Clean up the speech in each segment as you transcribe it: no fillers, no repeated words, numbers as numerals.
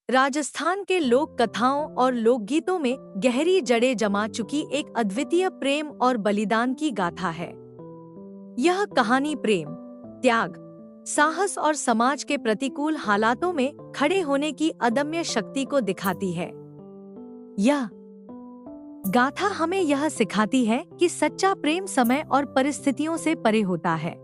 राजस्थान के लोक कथाओं और लोकगीतों में गहरी जड़ें जमा चुकी एक अद्वितीय प्रेम और बलिदान की गाथा है। यह कहानी प्रेम, त्याग, साहस और समाज के प्रतिकूल हालातों में खड़े होने की अदम्य शक्ति को दिखाती है। यह गाथा हमें यह सिखाती है कि सच्चा प्रेम समय और परिस्थितियों से परे होता है।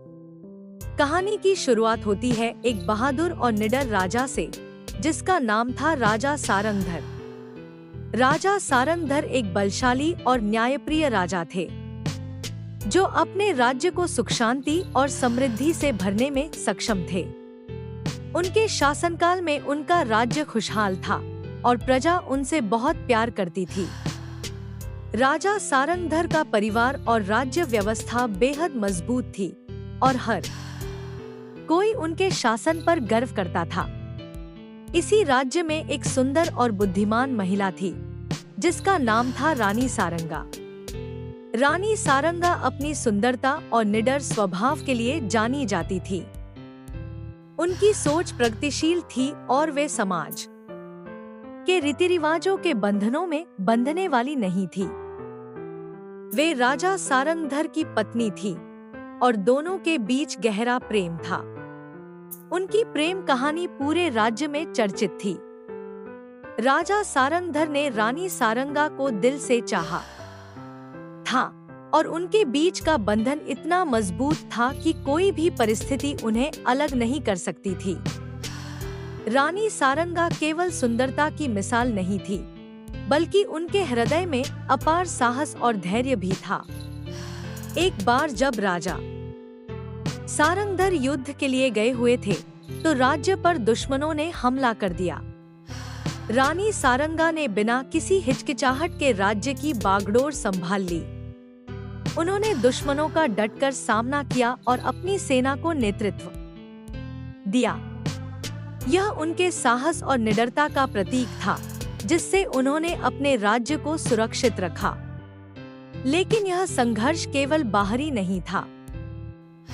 कहानी की शुरुआत होती है एक बहादुर और निडर राजा से, जिसका नाम था राजा सारंगधर। राजा सारंगधर एक बलशाली और न्यायप्रिय राजा थे, जो अपने राज्य को सुख शांति और समृद्धि से भरने में सक्षम थे। उनके शासनकाल में उनका राज्य खुशहाल था और प्रजा उनसे बहुत प्यार करती थी। राजा सारंगधर का परिवार और राज्य व्यवस्था बेहद मजबूत थी और हर कोई उनके शासन पर गर्व करता था। इसी राज्य में एक सुंदर और बुद्धिमान महिला थी, जिसका नाम था रानी सारंगा। रानी सारंगा अपनी सुंदरता और निडर स्वभाव के लिए जानी जाती थी। उनकी सोच प्रगतिशील थी और वे समाज के रीति रिवाजों के बंधनों में बंधने वाली नहीं थी। वे राजा सारंगधर की पत्नी थी और दोनों के बीच गहरा प्रेम था। उनकी प्रेम कहानी पूरे राज्य में चर्चित थी। राजा सारंगधर ने रानी सारंगा को दिल से चाहा था और उनके बीच का बंधन इतना मजबूत था कि कोई भी परिस्थिति उन्हें अलग नहीं कर सकती थी। रानी सारंगा केवल सुंदरता की मिसाल नहीं थी, बल्कि उनके हृदय में अपार साहस और धैर्य भी था। एक बार जब राजा सारंगधर युद्ध के लिए गए हुए थे, तो राज्य पर दुश्मनों ने हमला कर दिया। रानी सारंगा ने बिना किसी हिचकिचाहट के राज्य की बागडोर संभाल ली। उन्होंने दुश्मनों का डटकर सामना किया और अपनी सेना को नेतृत्व दिया। यह उनके साहस और निडरता का प्रतीक था, जिससे उन्होंने अपने राज्य को सुरक्षित रखा। लेकिन यह संघर्ष केवल बाहरी नहीं था।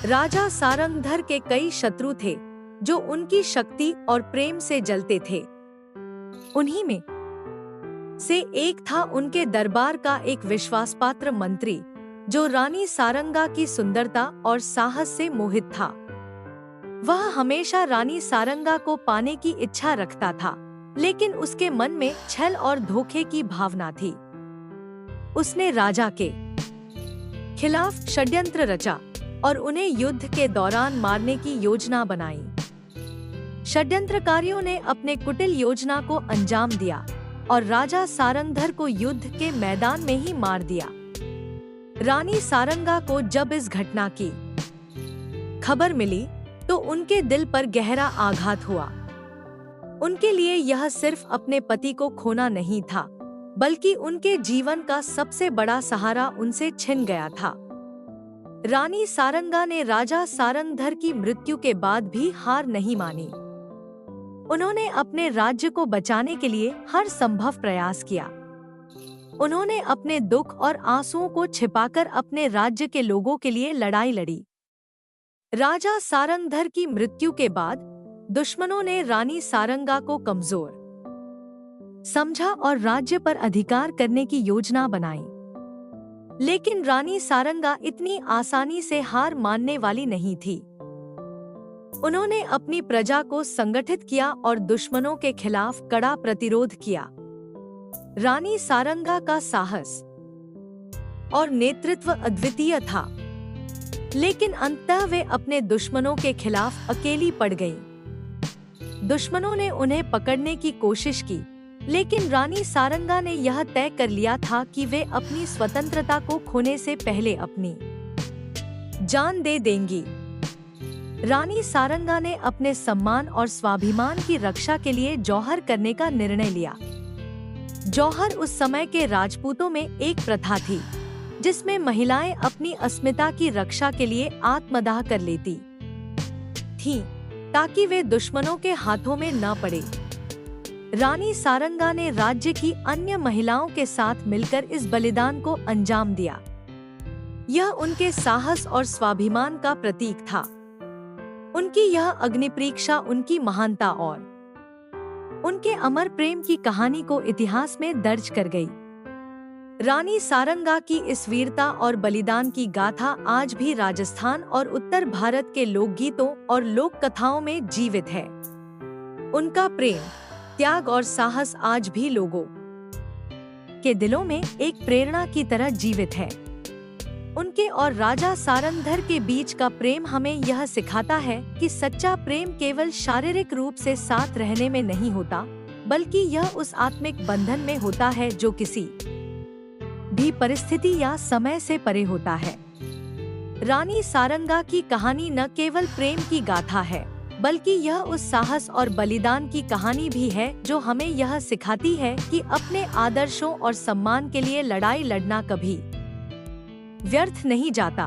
राजा सारंगधर के कई शत्रु थे, जो उनकी शक्ति और प्रेम से जलते थे। उन्हीं में से एक था उनके दरबार का एक विश्वासपात्र मंत्री, जो रानी सारंगा की सुंदरता और साहस से मोहित था। वह हमेशा रानी सारंगा को पाने की इच्छा रखता था, लेकिन उसके मन में छल और धोखे की भावना थी। उसने राजा के खिलाफ षड्यंत्र रचा और उन्हें युद्ध के दौरान मारने की योजना बनाई। षड्यंत्रकारियों ने अपने कुटिल योजना को अंजाम दिया और राजा सारंगधर को युद्ध के मैदान में ही मार दिया। रानी सारंगा को जब इस घटना की खबर मिली, तो उनके दिल पर गहरा आघात हुआ। उनके लिए यह सिर्फ अपने पति को खोना नहीं था, बल्कि उनके जीवन का सबसे बड़ा सहारा उनसे छिन गया था। रानी सारंगा ने राजा सारंगधर की मृत्यु के बाद भी हार नहीं मानी। उन्होंने अपने राज्य को बचाने के लिए हर संभव प्रयास किया। उन्होंने अपने दुख और आंसुओं को छिपाकर अपने राज्य के लोगों के लिए लड़ाई लड़ी। राजा सारंगधर की मृत्यु के बाद दुश्मनों ने रानी सारंगा को कमजोर समझा और राज्य पर अधिकार करने की योजना बनाई। लेकिन रानी सारंगा इतनी आसानी से हार मानने वाली नहीं थी। उन्होंने अपनी प्रजा को संगठित किया और दुश्मनों के खिलाफ कड़ा प्रतिरोध किया। रानी सारंगा का साहस और नेतृत्व अद्वितीय था, लेकिन अंततः वे अपने दुश्मनों के खिलाफ अकेली पड़ गईं। दुश्मनों ने उन्हें पकड़ने की कोशिश की, लेकिन रानी सारंगा ने यह तय कर लिया था कि वे अपनी स्वतंत्रता को खोने से पहले अपनी जान दे देंगी। रानी सारंगा ने अपने सम्मान और स्वाभिमान की रक्षा के लिए जौहर करने का निर्णय लिया। जौहर उस समय के राजपूतों में एक प्रथा थी, जिसमें महिलाएं अपनी अस्मिता की रक्षा के लिए आत्मदाह कर लेती थीं, ताकि वे दुश्मनों के हाथों में न पड़े। रानी सारंगा ने राज्य की अन्य महिलाओं के साथ मिलकर इस बलिदान को अंजाम दिया। यह उनके साहस और स्वाभिमान का प्रतीक था। उनकी यह अग्निपरीक्षा उनकी महानता और उनके अमर प्रेम की कहानी को इतिहास में दर्ज कर गई। रानी सारंगा की इस वीरता और बलिदान की गाथा आज भी राजस्थान और उत्तर भारत के लोकगीतों और लोक कथाओं में जीवित है। उनका प्रेम, त्याग और साहस आज भी लोगों के दिलों में एक प्रेरणा की तरह जीवित है। उनके और राजा सारंगधर के बीच का प्रेम हमें यह सिखाता है कि सच्चा प्रेम केवल शारीरिक रूप से साथ रहने में नहीं होता, बल्कि यह उस आत्मिक बंधन में होता है जो किसी भी परिस्थिति या समय से परे होता है। रानी सारंगा की कहानी न केवल प्रेम की गाथा है, बल्कि यह उस साहस और बलिदान की कहानी भी है जो हमें यह सिखाती है कि अपने आदर्शों और सम्मान के लिए लड़ाई लड़ना कभी व्यर्थ नहीं जाता।